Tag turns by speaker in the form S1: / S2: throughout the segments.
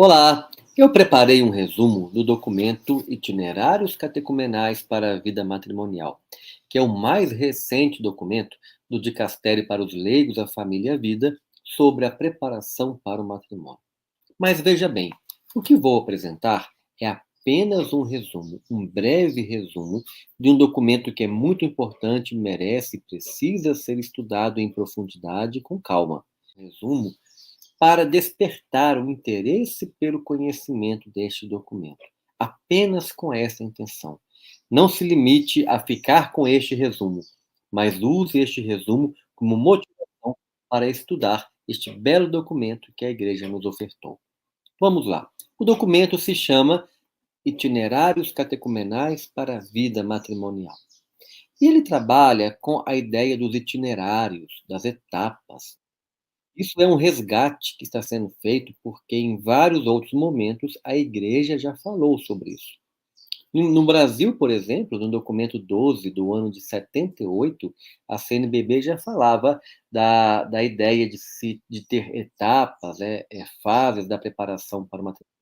S1: Olá, eu preparei um resumo do documento Itinerários Catecumenais para a Vida Matrimonial, que é o mais recente documento do Dicastério para os Leigos, a Família e a Vida sobre a preparação para o matrimônio. Mas veja bem, o que vou apresentar é apenas um resumo, um breve resumo de um documento que é muito importante, merece e precisa ser estudado em profundidade e com calma. Resumo para despertar o interesse pelo conhecimento deste documento. Apenas com essa intenção. Não se limite a ficar com este resumo, mas use este resumo como motivação para estudar este belo documento que a Igreja nos ofertou. Vamos lá. O documento se chama Itinerários Catecumenais para a Vida Matrimonial. E ele trabalha com a ideia dos itinerários, das etapas. Isso é um resgate que está sendo feito, porque em vários outros momentos a igreja já falou sobre isso. No Brasil, por exemplo, no documento 12 do ano de 78, a CNBB já falava da ideia de ter etapas, fases da preparação para o matrimônio.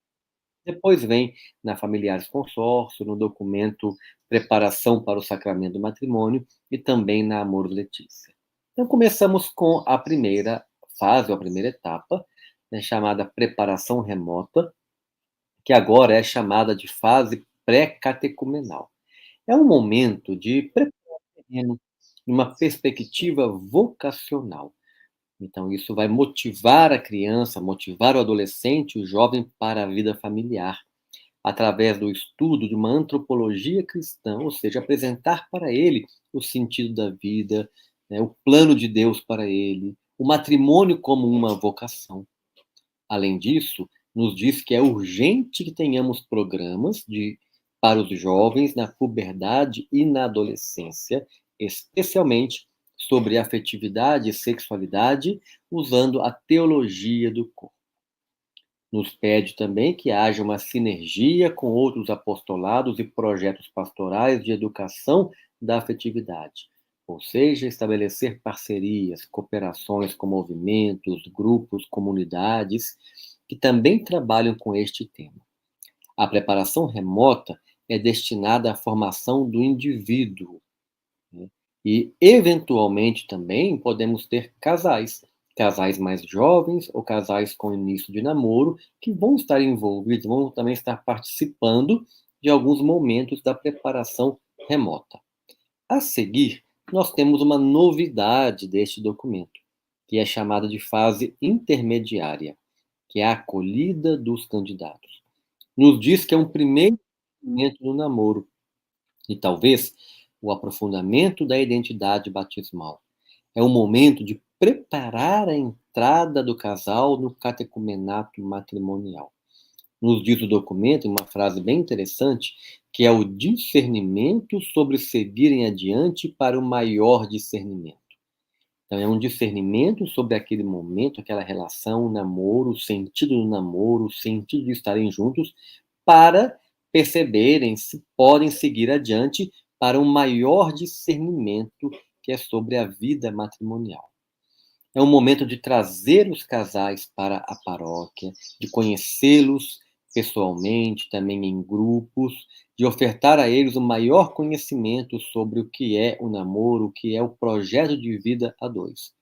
S1: Depois vem na Familiares Consórcio, no documento Preparação para o Sacramento do Matrimônio e também na Amor Letícia. Então, começamos com a primeira fase, ou a primeira etapa, né, chamada preparação remota, que agora é chamada de fase pré-catecumenal. É um momento de preparo terreno, uma perspectiva vocacional. Então, isso vai motivar a criança, motivar o adolescente, o jovem para a vida familiar através do estudo de uma antropologia cristã, ou seja, apresentar para ele o sentido da vida, né, o plano de Deus para ele, o matrimônio como uma vocação. Além disso, nos diz que é urgente que tenhamos programas para os jovens na puberdade e na adolescência, especialmente sobre afetividade e sexualidade, usando a teologia do corpo. Nos pede também que haja uma sinergia com outros apostolados e projetos pastorais de educação da afetividade, ou seja, estabelecer parcerias, cooperações com movimentos, grupos, comunidades que também trabalham com este tema. A preparação remota é destinada à formação do indivíduo, né? E, eventualmente, também podemos ter casais mais jovens ou casais com início de namoro, que vão estar envolvidos, vão também estar participando de alguns momentos da preparação remota. A seguir, nós temos uma novidade deste documento, que é chamada de fase intermediária, que é a acolhida dos candidatos. Nos diz que é um primeiro momento do namoro, e talvez o aprofundamento da identidade batismal. É o momento de preparar a entrada do casal no catecumenato matrimonial. Nos diz o documento, em uma frase bem interessante, que é o discernimento sobre seguirem adiante para o maior discernimento. Então, é um discernimento sobre aquele momento, aquela relação, o namoro, o sentido do namoro, o sentido de estarem juntos, para perceberem se podem seguir adiante para um maior discernimento que é sobre a vida matrimonial. É um momento de trazer os casais para a paróquia, de conhecê-los pessoalmente, também em grupos, de ofertar a eles o maior conhecimento sobre o que é o namoro, o que é o projeto de vida a dois.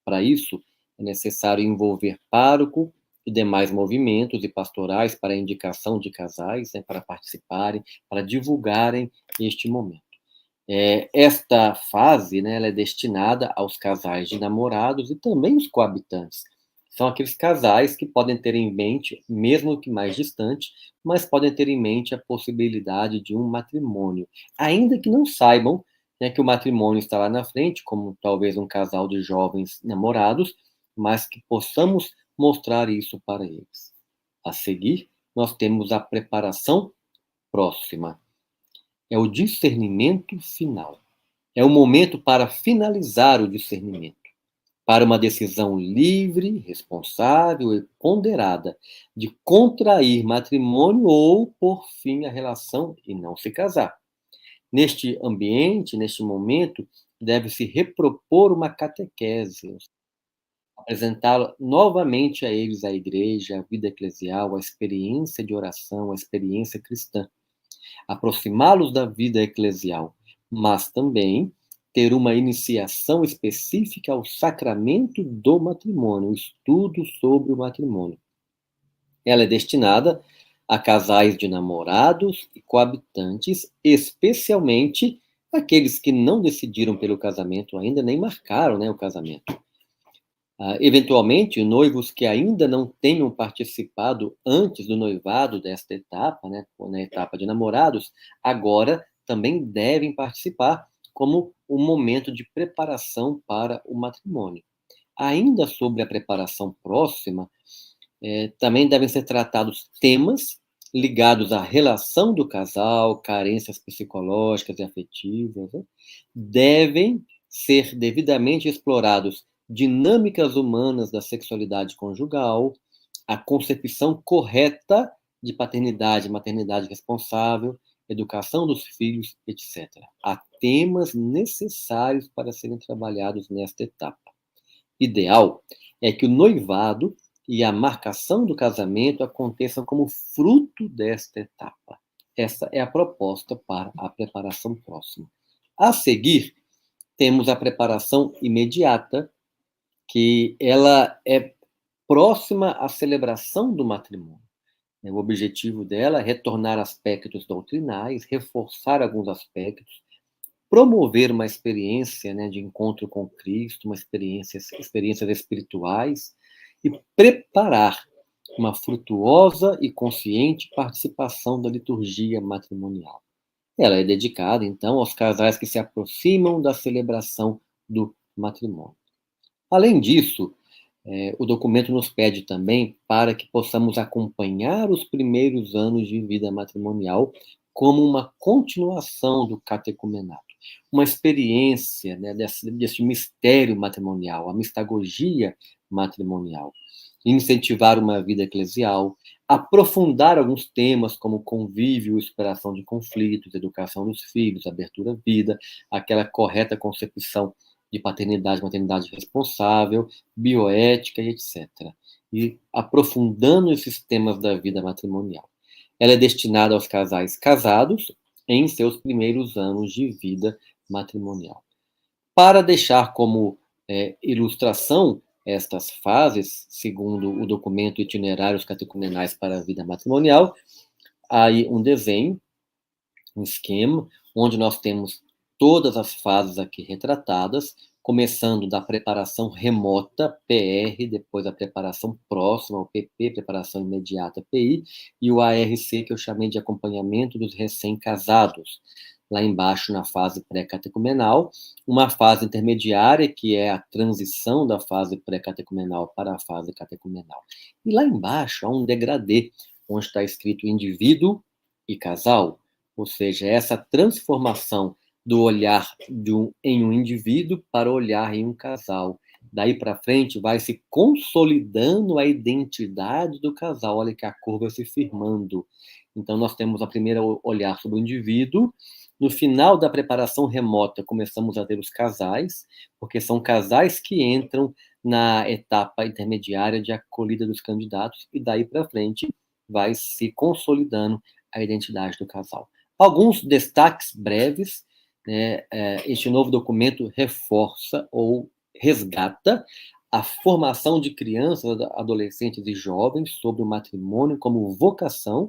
S1: Para isso, é necessário envolver pároco e demais movimentos e pastorais para a indicação de casais, né, para participarem, para divulgarem este momento. Esta fase, né, ela é destinada aos casais de namorados e também os coabitantes. São aqueles casais que podem ter em mente, mesmo que mais distante, mas podem ter em mente a possibilidade de um matrimônio, ainda que não saibam, né, que o matrimônio está lá na frente, como talvez um casal de jovens namorados, mas que possamos mostrar isso para eles. A seguir, nós temos a preparação próxima. É o discernimento final. É o momento para finalizar o discernimento, para uma decisão livre, responsável e ponderada de contrair matrimônio ou por fim a relação e não se casar. Neste ambiente, neste momento, deve-se repropor uma catequese, apresentá-la novamente a eles, a igreja, a vida eclesial, a experiência de oração, a experiência cristã, aproximá-los da vida eclesial, mas também ter uma iniciação específica ao sacramento do matrimônio, o estudo sobre o matrimônio. Ela é destinada a casais de namorados e coabitantes, especialmente aqueles que não decidiram pelo casamento ainda, nem marcaram, né, o casamento. Eventualmente, noivos que ainda não tenham participado antes do noivado desta etapa, né, na etapa de namorados, agora também devem participar como um momento de preparação para o matrimônio. Ainda sobre a preparação próxima, também devem ser tratados temas ligados à relação do casal, carências psicológicas e afetivas, né? Devem ser devidamente explorados dinâmicas humanas da sexualidade conjugal, a concepção correta de paternidade e maternidade responsável, educação dos filhos, etc. Há temas necessários para serem trabalhados nesta etapa. Ideal é que o noivado e a marcação do casamento aconteçam como fruto desta etapa. Essa é a proposta para a preparação próxima. A seguir, temos a preparação imediata, que ela é próxima à celebração do matrimônio. O objetivo dela é retornar aspectos doutrinais, reforçar alguns aspectos, promover uma experiência, né, de encontro com Cristo, experiências espirituais, e preparar uma frutuosa e consciente participação da liturgia matrimonial. Ela é dedicada, então, aos casais que se aproximam da celebração do matrimônio. Além disso, o documento nos pede também para que possamos acompanhar os primeiros anos de vida matrimonial como uma continuação do catecumenato, uma experiência, né, desse mistério matrimonial, a mistagogia matrimonial, incentivar uma vida eclesial, aprofundar alguns temas como convívio e superação de conflitos, educação dos filhos, abertura à vida, aquela correta concepção de paternidade, maternidade responsável, bioética e etc. E aprofundando esses temas da vida matrimonial. Ela é destinada aos casais casados em seus primeiros anos de vida matrimonial. Para deixar como ilustração estas fases, segundo o documento Itinerários Catecumenais para a Vida Matrimonial, há aí um desenho, um esquema, onde nós temos todas as fases aqui retratadas, começando da preparação remota, PR, depois a preparação próxima, o PP, preparação imediata, PI, e o ARC, que eu chamei de acompanhamento dos recém-casados, lá embaixo na fase pré-catecumenal, uma fase intermediária, que é a transição da fase pré-catecumenal para a fase catecumenal. E lá embaixo há um degradê, onde está escrito indivíduo e casal, ou seja, essa transformação do olhar em um indivíduo para olhar em um casal. Daí para frente vai se consolidando a identidade do casal. Olha que a curva se firmando. Então nós temos a primeira olhar sobre o indivíduo. No final da preparação remota começamos a ter os casais, porque são casais que entram na etapa intermediária de acolhida dos candidatos e daí para frente vai se consolidando a identidade do casal. Alguns destaques breves, né? Este novo documento reforça ou resgata a formação de crianças, adolescentes e jovens sobre o matrimônio como vocação,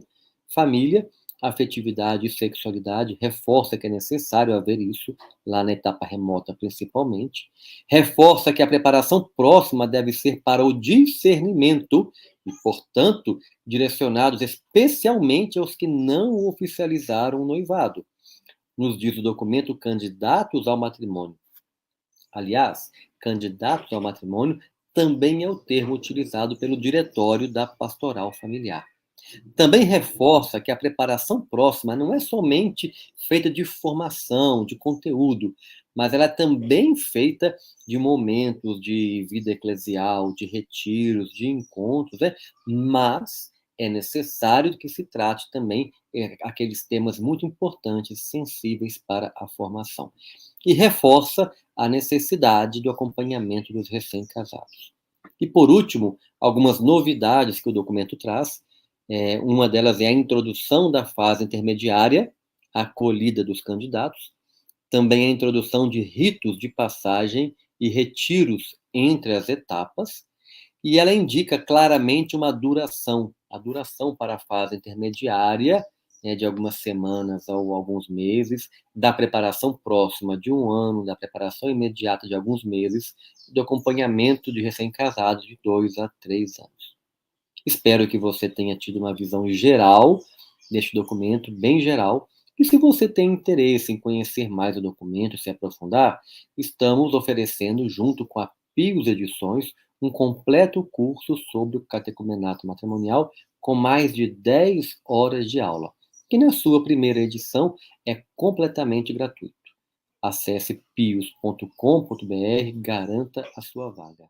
S1: família, afetividade e sexualidade, reforça que é necessário haver isso, lá na etapa remota principalmente, reforça que a preparação próxima deve ser para o discernimento e, portanto, direcionados especialmente aos que não oficializaram o noivado. Nos diz o documento, candidatos ao matrimônio. Aliás, candidatos ao matrimônio também é o termo utilizado pelo diretório da pastoral familiar. Também reforça que a preparação próxima não é somente feita de formação, de conteúdo, mas ela é também feita de momentos de vida eclesial, de retiros, de encontros, né? Mas é necessário que se trate também aqueles temas muito importantes, sensíveis para a formação. E reforça a necessidade do acompanhamento dos recém-casados. E, por último, algumas novidades que o documento traz. Uma delas é a introdução da fase intermediária, a acolhida dos candidatos, também a introdução de ritos de passagem e retiros entre as etapas, e ela indica claramente uma duração, a duração para a fase intermediária, de algumas semanas ou alguns meses, da preparação próxima de um ano, da preparação imediata de alguns meses, do acompanhamento de recém-casados de 2 a 3 anos. Espero que você tenha tido uma visão geral deste documento, bem geral. E se você tem interesse em conhecer mais o documento, se aprofundar, estamos oferecendo, junto com a Pios Edições, um completo curso sobre o catecumenato matrimonial com mais de 10 horas de aula, que na sua primeira edição é completamente gratuito. Acesse pios.com.br, garanta a sua vaga.